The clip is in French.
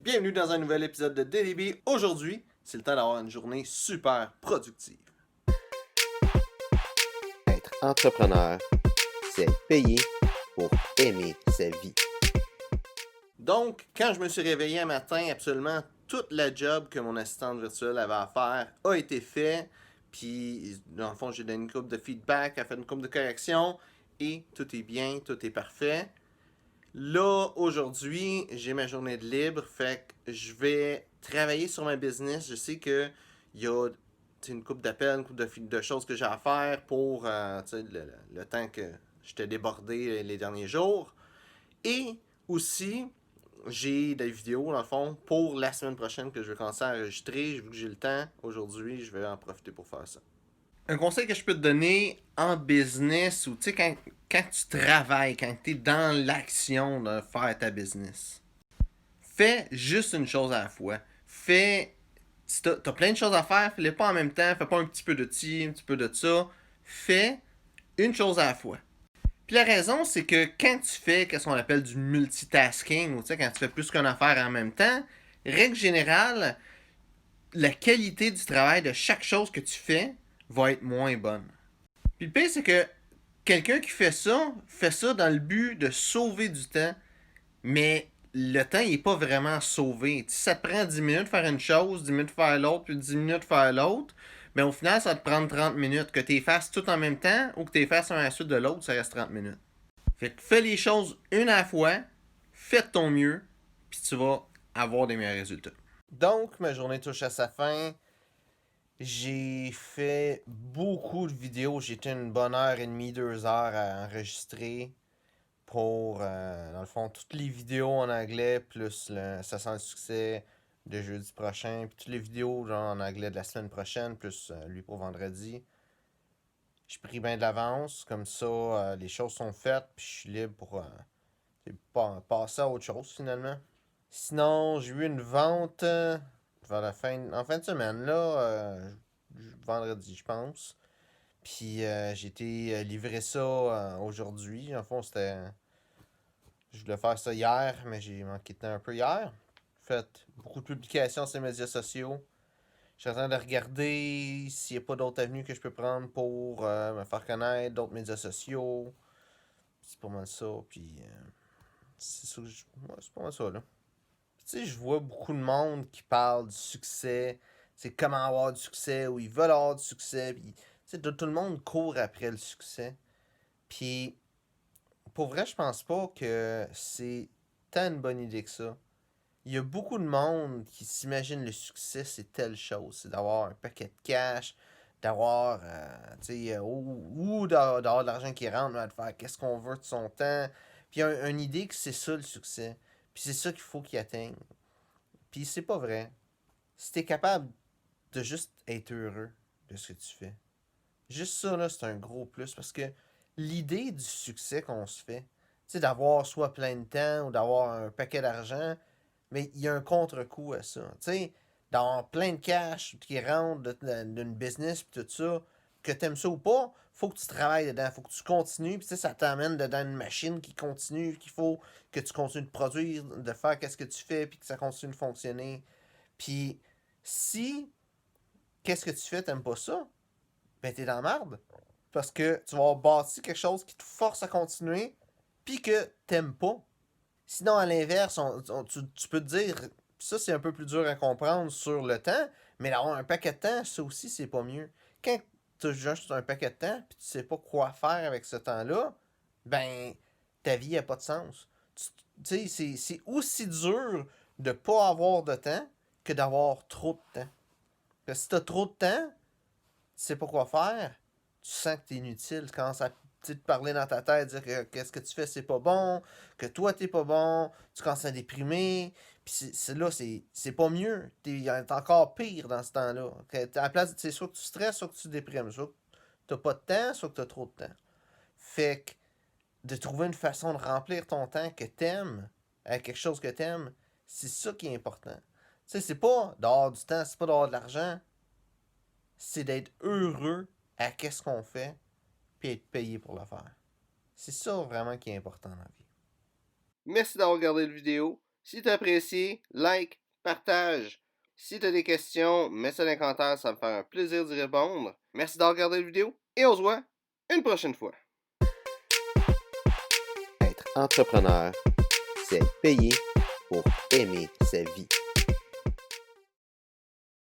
Bienvenue dans un nouvel épisode de DDB. Aujourd'hui, c'est le temps d'avoir une journée super productive. Être entrepreneur, c'est être payé pour aimer sa vie. Donc, quand je me suis réveillé un matin, absolument toute la job que mon assistante virtuelle avait à faire a été faite. Puis, dans le fond, j'ai donné une coupe de feedback, elle a fait une coupe de correction et tout est bien, tout est parfait. Là, aujourd'hui, j'ai ma journée de libre, fait que je vais travailler sur ma business. Je sais que il y a une coupe d'appels, une coupe de choses que j'ai à faire pour le temps que j'étais débordé les derniers jours. Et aussi, j'ai des vidéos, dans le fond, pour la semaine prochaine que je vais commencer à enregistrer. Vu que j'ai le temps, aujourd'hui, je vais en profiter pour faire ça. Un conseil que je peux te donner en business ou tu sais, quand tu travailles, quand tu es dans l'action de faire ta business, fais juste une chose à la fois. Si t'as plein de choses à faire, fais-les pas en même temps, fais pas un petit peu de ci, un petit peu de ça. Fais une chose à la fois. Puis la raison, c'est que quand tu fais ce qu'on appelle du multitasking, ou tu sais, quand tu fais plus qu'une affaire en même temps, règle générale, la qualité du travail de chaque chose que tu fais va être moins bonne. Puis le pire, c'est que quelqu'un qui fait ça dans le but de sauver du temps, mais le temps, il n'est pas vraiment sauvé. Si ça te prend 10 minutes de faire une chose, 10 minutes de faire l'autre, puis 10 minutes de faire l'autre, mais au final, ça va te prendre 30 minutes. Que tu les fasses tout en même temps ou que tu les fasses un à la suite de l'autre, ça reste 30 minutes. Fait que fais les choses une à la fois, fais de ton mieux, puis tu vas avoir des meilleurs résultats. Donc, ma journée touche à sa fin. J'ai fait beaucoup de vidéos. J'ai été une bonne heure et demie, 2 heures à enregistrer pour, dans le fond, toutes les vidéos en anglais, plus Ça sent le succès de jeudi prochain, puis toutes les vidéos genre en anglais de la semaine prochaine, plus lui pour vendredi. J'ai pris bien de l'avance, comme ça, les choses sont faites, puis je suis libre pour passer à autre chose finalement. Sinon, j'ai eu une vente vers en fin de semaine, là, vendredi, je pense. Puis j'ai été livrer ça aujourd'hui. En fond, je voulais faire ça hier, mais j'ai manqué de temps un peu hier. J'ai fait beaucoup de publications sur les médias sociaux. Je suis en train de regarder s'il n'y a pas d'autres avenues que je peux prendre pour me faire connaître, d'autres médias sociaux. C'est pas mal ça. Puis c'est ça, ouais, c'est pas mal ça, là. Tu sais, je vois beaucoup de monde qui parle du succès, c'est comment avoir du succès, ou ils veulent avoir du succès, puis tu sais, tout le monde court après le succès. Puis, pour vrai, je pense pas que c'est tant une bonne idée que ça. Il y a beaucoup de monde qui s'imagine le succès, c'est telle chose. C'est d'avoir un paquet de cash, d'avoir, tu sais, ou d'avoir de l'argent qui rentre, de faire qu'est-ce qu'on veut de son temps. Puis, il y a une idée que c'est ça le succès. Puis, c'est ça qu'il faut qu'il atteigne. Puis c'est pas vrai. Si t'es capable de juste être heureux de ce que tu fais, juste ça, là, c'est un gros plus. Parce que l'idée du succès qu'on se fait, tu sais, d'avoir soit plein de temps ou d'avoir un paquet d'argent, mais il y a un contre-coup à ça. Tu sais, d'avoir plein de cash qui rentre d'une business pis tout ça, que t'aimes ça ou pas, faut que tu travailles dedans, faut que tu continues, puis ça t'amène dedans une machine qui continue, qu'il faut que tu continues de produire, de faire qu'est-ce que tu fais, puis que ça continue de fonctionner. Puis si qu'est-ce que tu fais, t'aimes pas ça, ben t'es dans la merde. Parce que tu vas avoir bâti quelque chose qui te force à continuer, puis que t'aimes pas. Sinon, à l'inverse, tu peux te dire, ça c'est un peu plus dur à comprendre sur le temps, mais d'avoir un paquet de temps, ça aussi c'est pas mieux. Quand tu as juste un paquet de temps, puis tu sais pas quoi faire avec ce temps-là, ben ta vie a pas de sens. Tu sais, c'est aussi dur de pas avoir de temps que d'avoir trop de temps. Parce que si t'as trop de temps, tu sais pas quoi faire, tu sens que t'es inutile, tu commences à te parler dans ta tête, dire que qu'est-ce que tu fais c'est pas bon, que toi t'es pas bon, tu commences à déprimer, puis là c'est pas mieux, t'es encore pire dans ce temps-là. À la place, c'est soit que tu stresses, soit que tu déprimes, soit que t'as pas de temps, soit que t'as trop de temps. Fait que de trouver une façon de remplir ton temps que t'aimes, avec quelque chose que t'aimes, c'est ça qui est important. Tu sais, c'est pas d'avoir du temps, c'est pas d'avoir de l'argent, c'est d'être heureux à qu'est-ce qu'on fait, puis être payé pour le faire. C'est ça vraiment qui est important dans la vie. Merci d'avoir regardé la vidéo. Si tu as apprécié, like, partage. Si tu as des questions, mets ça dans les commentaires, ça va me faire un plaisir d'y répondre. Merci d'avoir regardé la vidéo et on se voit une prochaine fois. Être entrepreneur, c'est payer pour aimer sa vie.